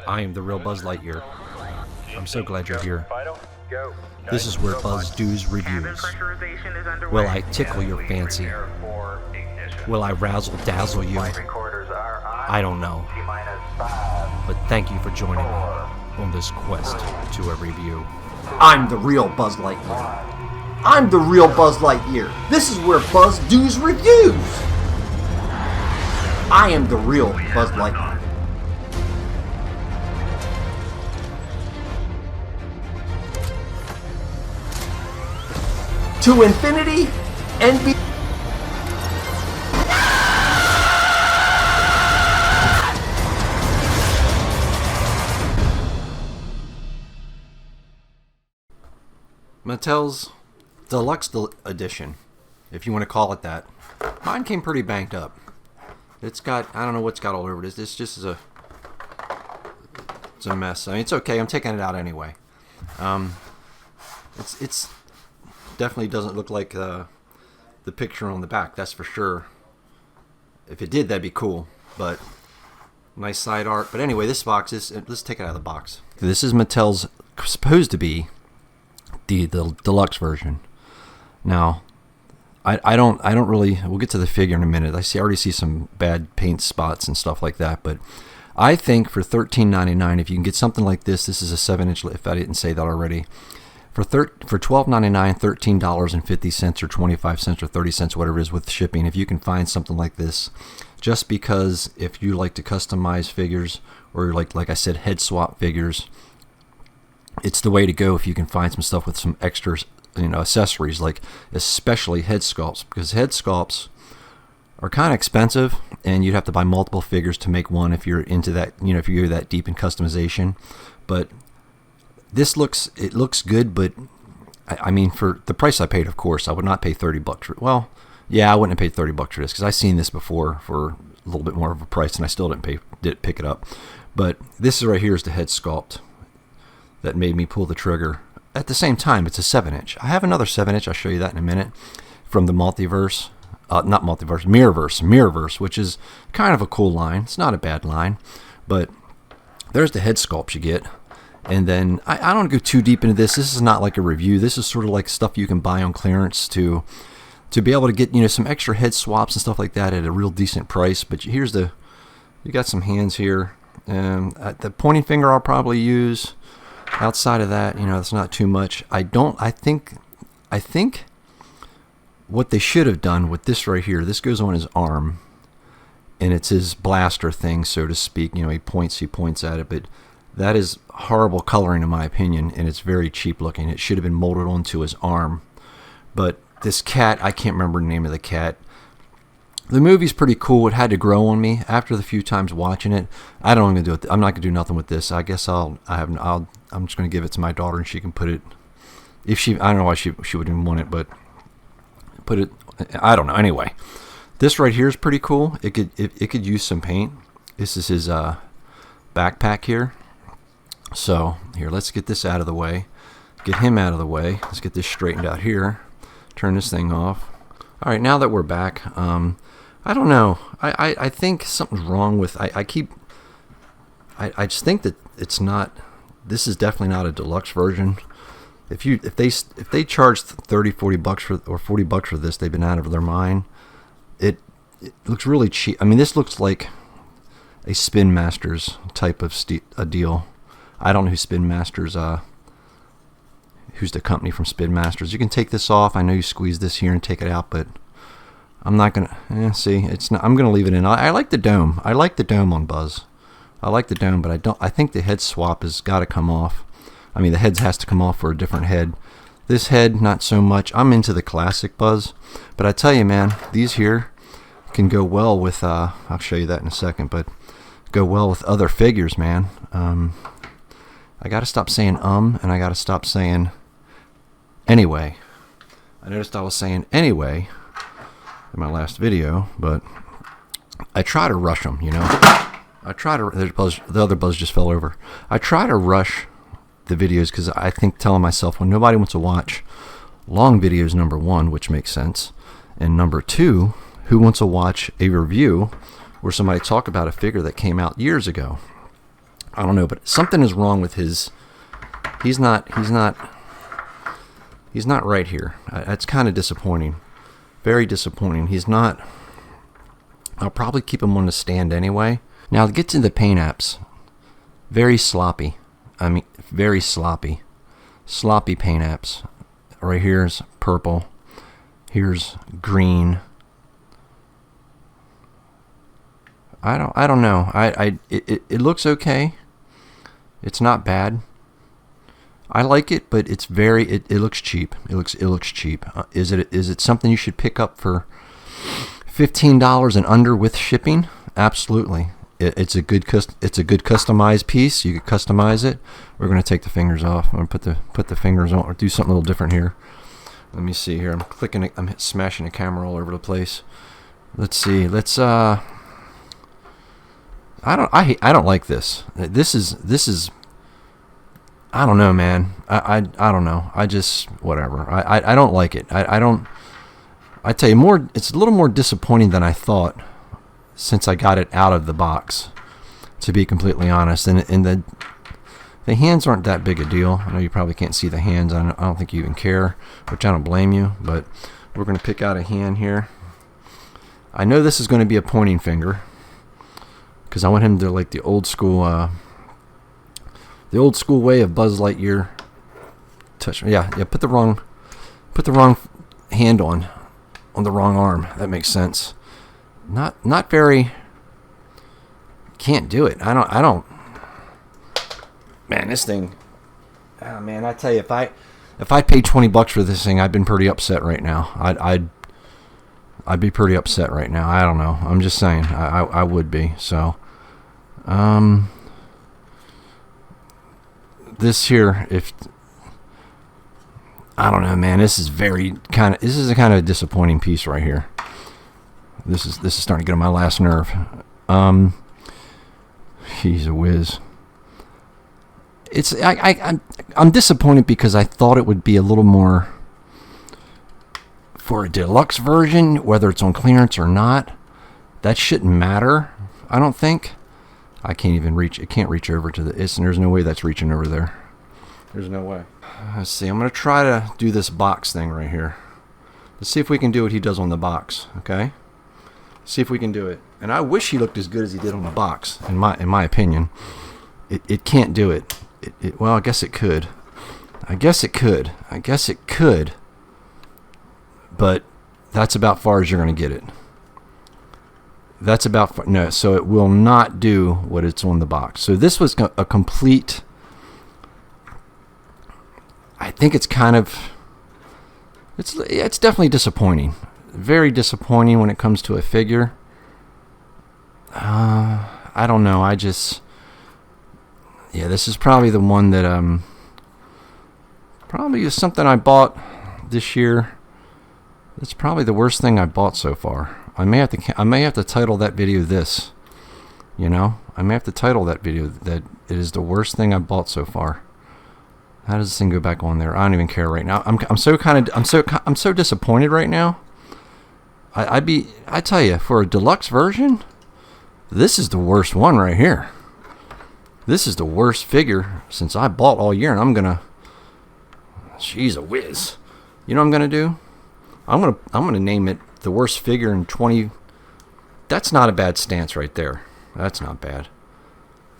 I am the real Buzz Lightyear. I'm so glad you're here. This is where Buzz does reviews. Will I tickle your fancy? Will I razzle dazzle you? I don't know. But thank you for joining me on this quest to a review. I'm the real Buzz Lightyear. I'm the real Buzz Lightyear. This is where Buzz does reviews. I am the real Buzz Lightyear. To infinity and beyond. Mattel's Deluxe Edition, if you want to call it that. Mine came pretty banked up. It's got, I don't know what's got all over it. This just is it's a mess. I mean, it's okay. I'm taking it out anyway. It's definitely doesn't look like the picture on the back. That's for sure. If it did, that'd be cool. But nice side art. But anyway, this box is. Let's take it out of the box. This is Mattel's supposed to be the deluxe version. Now, I don't really. We'll get to the figure in a minute. I already see some bad paint spots and stuff like that. But I think for $13.99, if you can get something like this, this is a 7-inch. If I didn't say that already, for $12.99, $13.50 or 25 cents or 30 cents, whatever it is with shipping. If you can find something like this, just because if you like to customize figures or like I said, head swap figures, it's the way to go if you can find some stuff with some extra, accessories, like especially head sculpts, because head sculpts are kind of expensive and you'd have to buy multiple figures to make one if you're into that, if you're that deep in customization. But this looks good, but I mean, for the price I paid, of course, I would not pay $30 for it. Well, yeah, I wouldn't have paid $30 for this because I've seen this before for a little bit more of a price, and I still didn't pick it up. But this right here is the head sculpt that made me pull the trigger. At the same time, it's a 7-inch. I have another 7-inch. I'll show you that in a minute from the Multiverse, not Multiverse, Mirrorverse, which is kind of a cool line. It's not a bad line, but there's the head sculpt you get. And then I don't go too deep into this. This is not like a review. This is sort of like stuff you can buy on clearance to be able to get some extra head swaps and stuff like that at a real decent price. But you got some hands here. The pointing finger I'll probably use. Outside of that, that's not too much. I think what they should have done with this right here, this goes on his arm, and it's his blaster thing, so to speak. He points at it, but that is horrible coloring in my opinion, and it's very cheap looking. It should have been molded onto his arm. But this cat, I can't remember the name of the cat. The movie's pretty cool. It had to grow on me after the few times watching it. I don't want to do it. I'm not gonna do nothing with this. I guess I'm just gonna give it to my daughter, and she can put it. I don't know why she wouldn't want it, but put it. I don't know. Anyway, this right here is pretty cool. It could use some paint. This is his backpack here. So here, let's get this out of the way. Get him out of the way. Let's get this straightened out here. Turn this thing off. All right, now that we're back, I don't know. I think something's wrong with. I just think that it's not. This is definitely not a deluxe version. If they charge $30-40 for or $40 for this, they've been out of their mind. It looks really cheap. I mean, this looks like a Spin Masters type of a deal. I don't know who Spin Masters. Who's the company from Spin Masters? You can take this off. I know you squeeze this here and take it out, but I'm not gonna. See, it's not. I'm gonna leave it in. I like the dome. I like the dome on Buzz. I like the dome, but I don't. I think the head swap has got to come off. I mean, the head has to come off for a different head. This head, not so much. I'm into the classic Buzz, but I tell you, man, these here can go well with. I'll show you that in a second, but go well with other figures, man. I got to stop saying and I got to stop saying anyway. I noticed I was saying anyway in my last video, but I try to rush them, I try to. The other Buzz just fell over. I try to rush the videos because I think telling myself, well, nobody wants to watch long videos, number one, which makes sense, and number two, who wants to watch a review where somebody talk about a figure that came out years ago? I don't know, but something is wrong with his. He's not right here. That's kind of disappointing. Very disappointing. He's not. I'll probably keep him on the stand anyway. Now, to get to the paint apps, very sloppy. I mean, very sloppy. Sloppy paint apps. Right here's purple. Here's green. I don't know. It looks okay. It's not bad. I like it, but it's very. It looks cheap. It looks cheap. Is it something you should pick up for $15 and under with shipping? Absolutely. It's a good customized piece. You could customize it. We're going to take the fingers off. I'm going to put the fingers on, or do something a little different here. Let me see here. I'm smashing the camera all over the place. Let's see. I don't like this. This is. I don't know, man. I don't know. I just whatever. I don't like it. I don't. I tell you more. It's a little more disappointing than I thought since I got it out of the box. To be completely honest, and the hands aren't that big a deal. I know you probably can't see the hands. I don't think you even care, which I don't blame you. But we're going to pick out a hand here. I know this is going to be a pointing finger because I want him to like the old school way of Buzz Lightyear. Touch. Yeah. Put the wrong hand on the wrong arm. That makes sense. Not very. Can't do it. I don't. Man, this thing. Oh man, I tell you, if I paid $20 for this thing, I'd been pretty upset right now. I'd be pretty upset right now. I don't know. I'm just saying. I would be. So, this here, if I don't know, man, this is a kind of disappointing piece right here. This is starting to get on my last nerve. He's a whiz. I'm disappointed because I thought it would be a little more for a deluxe version, whether it's on clearance or not. That shouldn't matter, I don't think. I can't even reach. It can't reach over to there's no way that's reaching over there. There's no way. Let's see. I'm going to try to do this box thing right here. Let's see if we can do what he does on the box. Okay. See if we can do it. And I wish he looked as good as he did on the box. In my opinion, it can't do it. Well, I guess it could. I guess it could. But that's about far as you're going to get it. That's about no. So it will not do what it's on the box. So this was a complete. I think it's kind of. It's definitely disappointing. Very disappointing when it comes to a figure. I don't know. Yeah, this is probably the one that probably is something I bought this year. It's probably the worst thing I bought so far. I may have to title that video this. You know, I may have to title that video that it is the worst thing I bought so far. How does this thing go back on there? I don't even care right now. I'm so disappointed right now. I tell you, for a deluxe version, this is the worst one right here. This is the worst figure since I bought all year, and I'm gonna. She's a whiz. You know what I'm gonna do? I'm gonna name it the worst figure in 20. That's not a bad stance right there. That's not bad.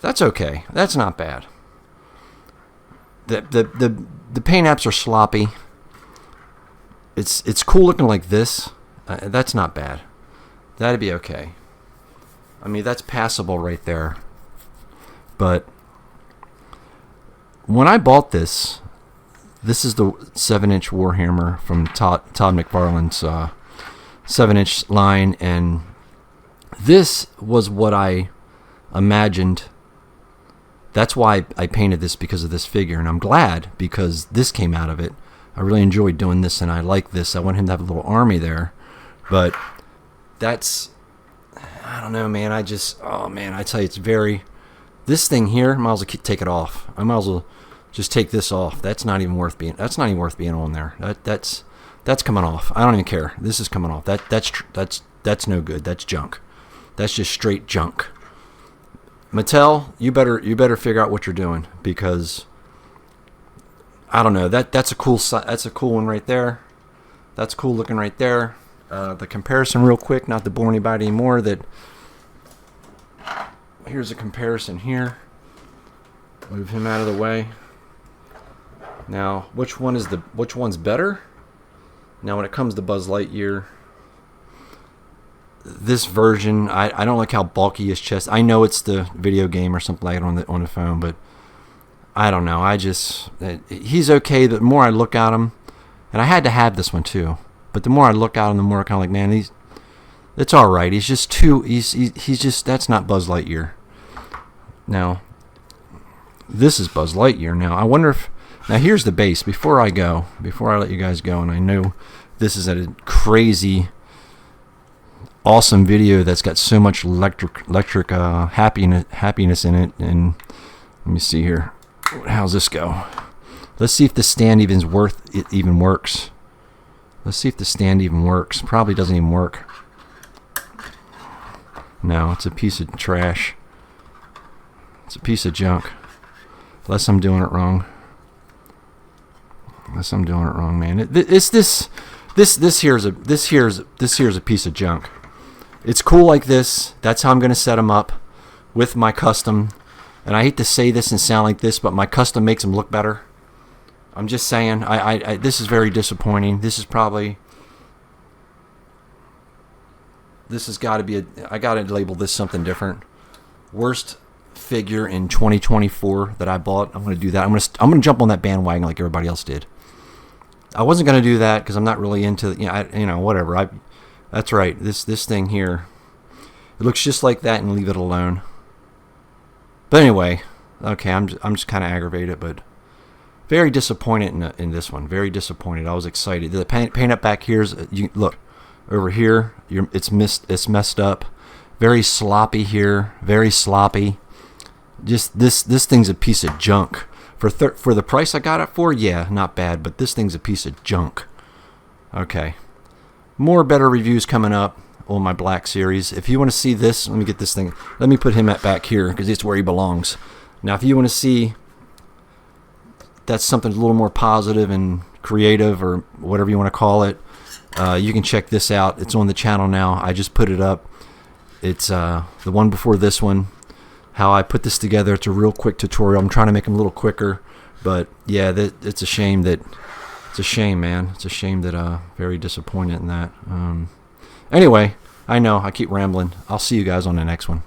That's okay. That's not bad. The paint apps are sloppy. It's cool looking like this. That's not bad. That'd be okay. I mean, that's passable right there. But when I bought this is the 7-inch Warhammer from Todd McFarlane's 7-inch line, and this was what I imagined. That's why I painted this, because of this figure, and I'm glad because this came out of it. I really enjoyed doing this, and I like this. I want him to have a little army there, but that's, I don't know, man. I tell you, it's very. This thing here, I might as well take it off. I might as well just take this off. That's not even worth being on there. That's coming off. I don't even care. This is coming off. That's no good. That's junk. That's just straight junk. Mattel, you better figure out what you're doing, because I don't know, that's a cool one right there. That's cool looking right there. The comparison real quick, not to bore anybody anymore, that here's a comparison here. Move him out of the way. Now, which one's better? Now, when it comes to Buzz Lightyear, this version, I don't like how bulky his chest. I know it's the video game or something like it on the phone, but I don't know. He's okay. The more I look at him, and I had to have this one too, but the more I look at him, the more I kind of like, man, it's all right. He's just that's not Buzz Lightyear. Now, this is Buzz Lightyear. Now, I wonder if, now here's the base. Before I let you guys go, and I know this is a crazy, awesome video that's got so much electric happiness in it. And let me see here. How's this go? Let's see if the stand even works. Let's see if the stand even works. Probably doesn't even work. No, it's a piece of trash. It's a piece of junk. Unless I'm doing it wrong. Man. This here's a piece of junk. It's cool like this. That's how I'm going to set them up with my custom. And I hate to say this and sound like this, but my custom makes them look better. I'm just saying. This is very disappointing. This has got to be I got to label this something different. Worst figure in 2024 that I bought. I'm going to do that. I'm going to jump on that bandwagon like everybody else did. I wasn't going to do that because I'm not really into, whatever. That's right. This thing here, it looks just like that, and leave it alone. But anyway, okay, I'm just kind of aggravated, but very disappointed in this one. Very disappointed. I was excited. The paint up back here is, look over here. It's messed up. Very sloppy here. Very sloppy. Just this thing's a piece of junk. For the price I got it for, yeah, not bad, but this thing's a piece of junk. Okay. More better reviews coming up on my Black Series. If you want to see this, let me get this thing. Let me put him back here because it's where he belongs. Now, if you want to see that's something a little more positive and creative, or whatever you want to call it, you can check this out. It's on the channel now. I just put it up. It's the one before this one. How I put this together. It's a real quick tutorial. I'm trying to make them a little quicker, but yeah, it's a shame, man. It's a shame that very disappointed in that. Anyway, I know I keep rambling. I'll see you guys on the next one.